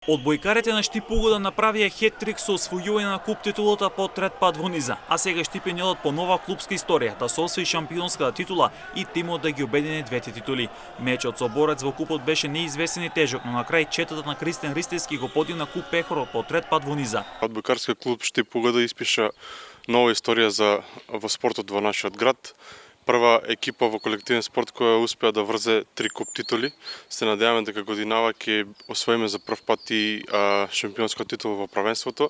Одбојкарите на Штип Угода направија хет-трик со освојување на куп титулата по трет пат во низа, а сега Штипениот по нова клупска историја да се освои шампионската титула и тимот да ги обедини двете титули. Мечот со Борец во купот беше неизвестен и тежок, но на крај четата на Кристен Ристевски го подигна куп Пехорот по трет пат во низа. Одбојкарски клуб Штип Угода испиша нова историја во спортот во нашиот град. Прва екипа во колективен спорт која успеа да врзе 3 куп титули. Се надеваме дека годинава ќе освоиме за прв пат и шампионска титула во правенството.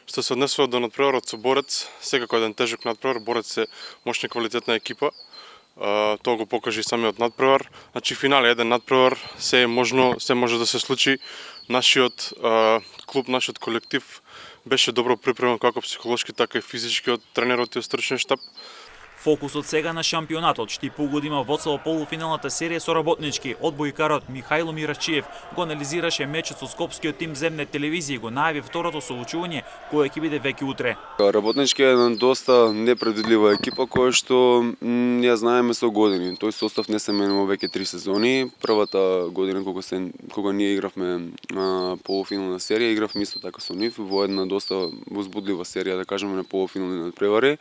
Што се однесува до натпреварот со Борец, секако еден тежок натпревар. Борец е мощна и квалитетна екипа. Тоа го покажа и самиот натпревар. Значи финале еден натпревар, се е можно, се може да се случи. Нашиот клуб, нашиот колектив беше добро припремен како психолошки, така и физички од тренерот и од стручниот штаб. Фокусот сега на шампионатот. Штип Угода има водство во полуфиналната серија со работнички. Одбојкарот Михајло Мирачиев го анализираше мечот со скопскиот тим Земне телевизија и го најави второто соочување кое ќе биде веќе утре. Работнички е една доста непредвидлива екипа која што ја знаеме со години. Тој состав не се менува веќе 3 сезони. Првата година кога ние игравме полуфинална серија, игравме исто така со нив во една доста возбудлива серија, да кажеме, на полуфинални надпревари.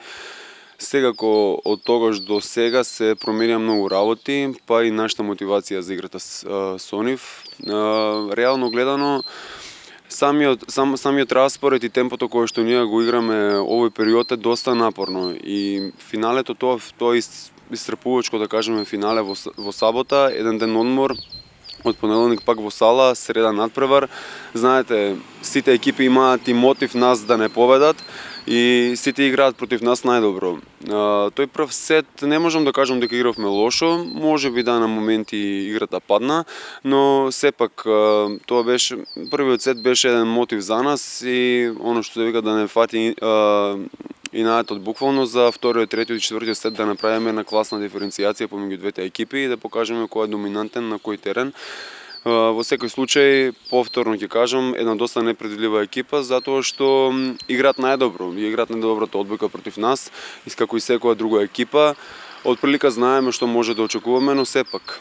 Секако од тогаш до сега се променија многу работи, па и нашата мотивација за играта со нив. Реално гледано, самиот распоред и темпото кое што ние го играме овој период е доста напорно и финалето тоа исцрпувачко, да кажеме, финале во сабота, еден ден одмор, од понеделник пак во сала, среда надпревар. Знаете, сите екипи имаат и мотив нас да не победат и сите играат против нас најдобро. Тој прв сет не можам да кажам дека игравме лошо, можеби да на моменти играта падна, но сепак тоа беше првиот сет беше еден мотив за нас и оно што се вика да не фати инаетот буквално за вториот, третиот и четвртиот сет да направиме една класна диференцијација помеѓу двете екипи и да покажеме кој е доминантен на кој терен. Во секој случај, повторно ќе кажам, една доста непредвидлива екипа, затоа што играат најдобро. Играат најдобрата одбојка против нас, како и секоја друга екипа. Од прилика знаеме што може да очекуваме, но сепак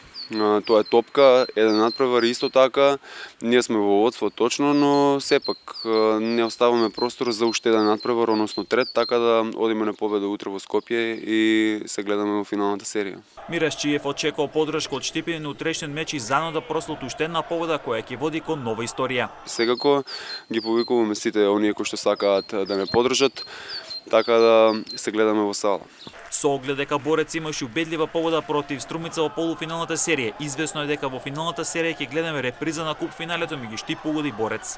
тоа е топка, еден надпревар исто така. Ние сме во водство точно, но сепак не оставаме простор за уште еден надпревар, односно трет, така да одиме на победа утре во Скопје и се гледаме во финалната серија. Мирачиев очекува поддршка од Штипени на утрешниот меч и заедно да прослат уште една победа која ќе води кон нова историја. Секако ги повикуваме сите оние кои што сакаат да ме поддржат, така да се гледаме во сала. Со оглед дека Борец имаше убедлива победа против Струмица во полуфиналната серија, известно е дека во финалната серија ќе гледаме реприза на куп финалето меѓу Штип Угода и Борец.